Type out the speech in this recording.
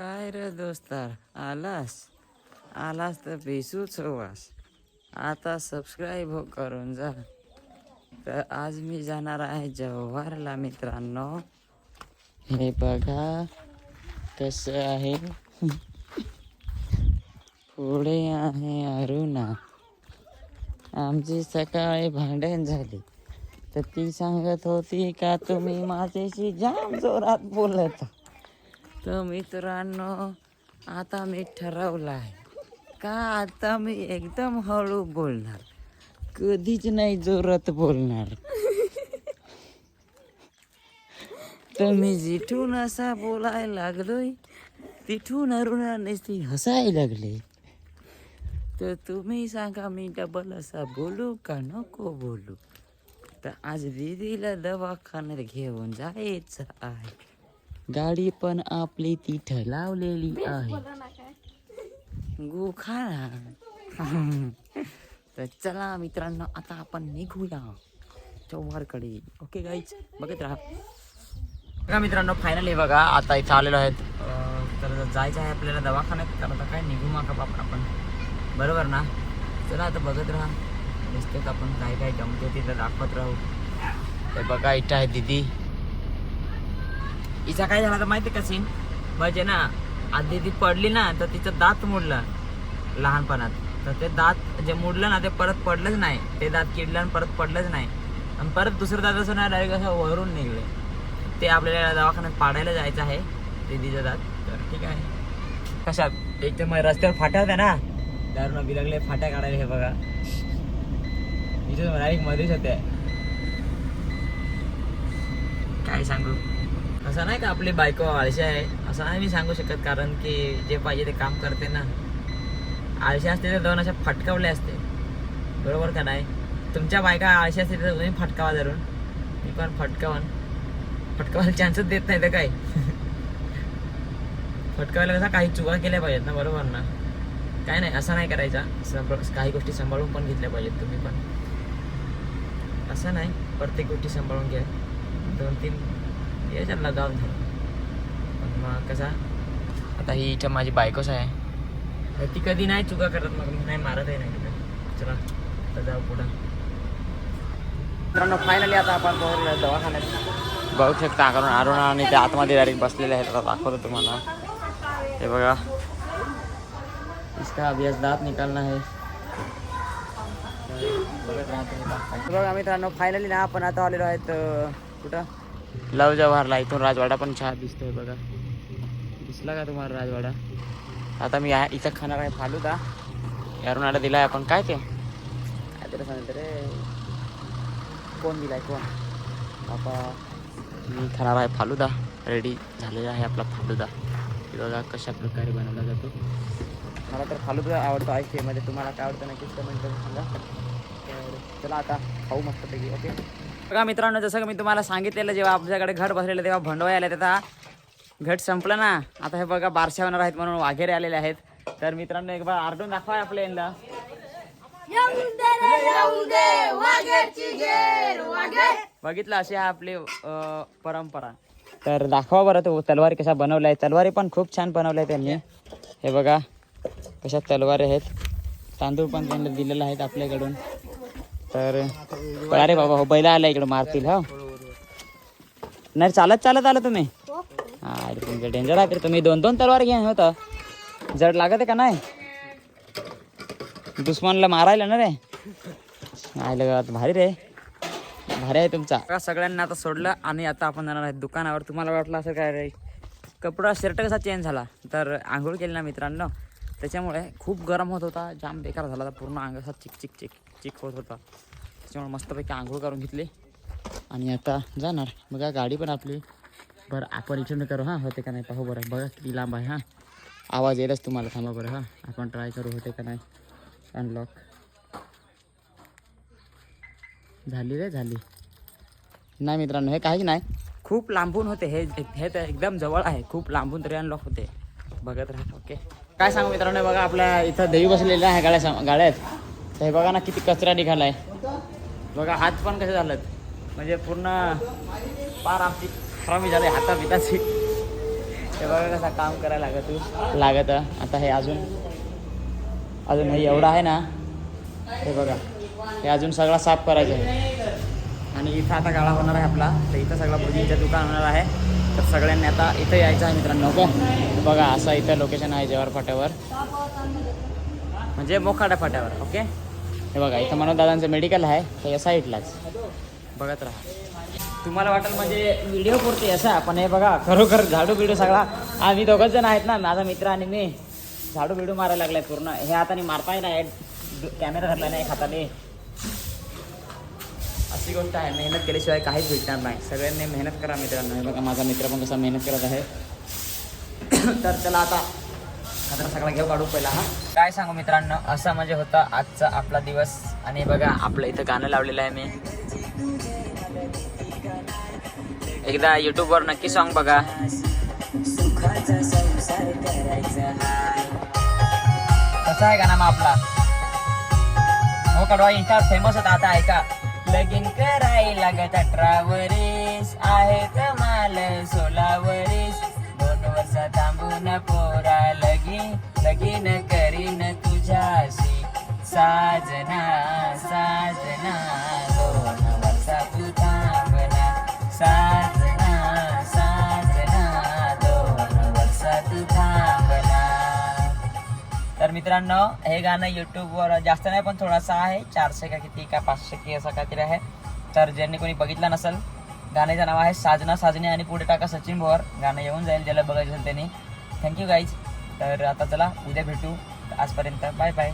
काय रे दोस्तार, आलास तर बेसूच हवास. आता सबस्क्राईब हो करून जा. तर आज मी जाणार आहे जव्हारला मित्रांनो. हे बघा कसं आहे. पुढे आहे अरुणा. आमची सकाळी भांडण झाली तर ती सांगत होती का तुम्ही माझ्याशी जाम जोरात बोलत. तर मित्रांनो आता मी ठरवलं आहे का आता मी एकदम हळू बोलणार, कधीच नाही जोरात बोलणार. तर मी जिथून असा बोलायला लागलोय तिथून अरुणाने ती हसायला लागली. तर तुम्ही सांगा मी डबल असा बोलू का नको बोलू. तर आज दीदीला दवाखान्यात घेऊन जायचं आहे. गाडी पण आपली तिथं लावलेली आहे. गोखाना. तर चला मित्रांनो आता आपण निघूया चौवारकडे. ओके गाईज, बघत राहा. बघा मित्रांनो फायनली बघा आता इथं आलेलो आहेत. तर जायचं आहे आपल्याला दवाखान्यात. तर आता काय निघू मग आपण, बरोबर ना. चला आता बघत राहा. दिसतं आपण काय काय जमतो तिथं दाखवत राहू. तर बघा इथं आहे दीदी. हिचा काय झाला तर माहिती का सीन, म्हणजे ना आधी ती पडली ना तर तिचं दात मोडलं लहानपणात. तर ते दात जे मोडलं ना ते परत पडलंच नाही. ते दात किडलं आणि परत पडलंच नाही. आणि परत दुसरं दात असं नाही डायरेक्ट असं वरून निघले. ते आपल्याला दवाखान्यात पाडायला जायचं आहे दीदीचं दात. तर ठीक आहे. कशात एक तर मग रस्त्यावर फाट्या होत्या ना, दारून बिलगले फाट्या काढायला. हे बघा इथे डायरेक्ट मध्येच होते. काय सांगू, असं नाही का आपली बायको आळशी आहे असं नाही मी सांगू शकत. कारण की जे पाहिजे ते काम करते ना. आळशी असते तर दोन अशा फटकावले असते, बरोबर का नाही. तुमच्या बायका आळशी असते तर तुम्ही फटकावा धरून. मी पण फटकावायला चान्सच देत नाही तर काय. फटकावायला कसा काही चुका केल्या पाहिजेत ना, बरोबर ना. काय नाही असं नाही करायचा. काही गोष्टी सांभाळून पण घेतल्या पाहिजेत तुम्ही पण. असं नाही प्रत्येक गोष्टी सांभाळून घ्या. 2-3 याच्यात लगाव झाला. पण मग कसा आता ही इथं माझी बायकोच आहे. ती कधी नाही चुका करत, मग मी नाही मारतही नाही तिथं. चला आता जाऊ पुढं. मित्रांनो फायनली आता आपण पोहोचलो दवाखान्यात. बघू शकता कारण अरुणा आणि ते आतमध्ये डायरेक्ट बसलेले आहेत. आता दाखवतो तुम्हाला. हे बघा इसका अभी दात निकालना है. बघा मित्रांनो फायनली ना आपण आता आलेलो आहेत कुठं, लव जवाहरला. इथून राजवाडा पण छान दिसतोय बघा. दिसला का तुम्हाला राजवाडा. आता मी इथं खाणार आहे फालुदा. अरुणाला दिलाय आपण. काय ते काय त्याला सांगितलं रे, कोण दिलाय कोण. आता मी खाणार आहे फालुदा. रेडी झालेला आहे आपला फालुदा. बघा कशा प्रकारे बनवला जातो. मला तर फालुदा आवडतो आईस्क्रीममध्ये. तुम्हाला काय आवडतं नक्कीच कमेंट करून सांगा. चला आता खाऊ मस्तपैकी. ओके बघा मित्रांनो जसं की मी तुम्हाला सांगितलेलं, जेव्हा आपल्याकडे घट बसलेलं तेव्हा भंडवळ आले. त्याचा घट संपला ना. आता हे बघा बारशे होणार आहेत म्हणून वाघेरे आलेले आहेत. तर मित्रांनो एक बार आरडून दाखवा आपल्या यांना. बघितलं अशी आहे आपली परंपरा. तर दाखवा बरं तो तलवारी कशा बनवल्या आहेत. तलवारी पण खूप छान बनवल्या त्यांनी. हे बघा कशा तलवारी आहेत. तांदूळ पण त्यांना दिलेलं आहेत आपल्याकडून. तर अरे बाबा हो बैला आला इकडं मारतील. हो नाही चालत आलं तुम्ही. हा अरे तुमचं डेंजर आहे. तर तुम्ही 2-2 तलवार घ्या होतं. जड लागत आहे का नाही दुश्मनला मारायला ना रे. नाही भारी रे, भारी आहे तुमचा. सगळ्यांना आता सोडलं आणि आता आपण जाणार आहे दुकानावर. तुम्हाला वाटलं असं काय रे कपडा शर्ट कसा चेंज झाला. तर आंघोळ केली ना मित्रांनो, त्याच्यामुळे खूप गरम होत होता. जाम बेकार झाला होता. पूर्ण अंग असा चिक होत होता. त्याच्यामुळे मस्तपैकी आंघोळ करून घेतली आणि आता जाणार. बघा गाडी पण आपली. बरं आपण इथून करू. हां होते का नाही पाहू बरं. बघा किती लांब आहे. हां आवाज येईलच तुम्हाला. थांबा बरं. हां आपण ट्राय करू होते का नाही. अनलॉक झाली रे झाली नाही मित्रांनो. हे काहीच नाही, खूप लांबून होते. हे तर एकदम जवळ आहे. खूप लांबून तरी अनलॉक होते. बघत राहा. ओके काय सांगू मित्रांनो. बघा आपल्या इथं देवी बसलेल्या आहे गाड्यात. तर हे बघा ना किती कचरा निघालाय. बघा हात पण कसे झालेत, म्हणजे पूर्ण पार आमची खराबी झाली हाता पिताची. हे बघा कसा काम करायला लागत आता हे अजून हे एवढं आहे ना, हे बघा हे अजून सगळा साफ करायचं आहे. आणि इथं आता गाळा होणार आहे आपला, तर इथं सगळं भुजिंगचं दुकान होणार आहे. तर सगळ्यांनी आता इथं यायचं आहे मित्रांनो. ओके बघा असं इथं लोकेशन आहे जवाहर फाट्यावर, म्हणजे मोखाडा फाट्यावर. ओके हे बघा इथं मनोज दादांचं मेडिकल आहे, तर या साईडलाच बघत राहा. तुम्हाला वाटेल म्हणजे व्हिडिओ पुरते असा, पण हे बघा खरोखर झाडू बिडू सगळा आम्ही दोघंच जण आहेत ना, माझा मित्र आणि मी झाडू बिडू मारायला लागलाय पूर्ण. हे हाताने मारताय नाही, कॅमेरा धरला नाही हाताने. अशी गोष्ट आहे, मेहनत केल्याशिवाय काहीच भेटणार नाही. सगळ्यांनी मेहनत करा मित्रांनो. हे बघा माझा मित्र पण कसा मेहनत करत आहे. तर चला आता सगळा घेऊ काढू पहिला. हा काय सांगू मित्रांनो, असं म्हणजे होता आजचा आपला दिवस. आणि बघा आपलं इथं गाणं लावलेलं आहे मी. एकदा यूट्यूबवर नक्की सॉन्ग बघा. कसा आहे गाणं मग आपला, हो कडवा इंस्टावर फेमस होता. आता ऐका. लगीन करायला ग 18 वरीस आहेत माल 16 वरीस, 2 वर्ष थांबून पोरा लगीन करीन तुझ्याशी साजना साजना, 2 वर्षा तू थांबना साजना साजना, 2 वर्षा तू थांबना. तर मित्रांनो हे गाणं यूट्यूबवर जास्त नाही पण थोडासा आहे, 400 का किती का 500 की असं काहीतरी आहे. तर ज्यांनी कोणी बघितलं नसेल, गाण्याचं नाव आहे साजना साजनी आणि पुढे टाका सचिन भोर. गाणं येऊन जाईल ज्याला बघायचं असेल त्यांनी. Thank you guys. तर आता चला उद्या भेटू. आजपर्यंत बाय बाय.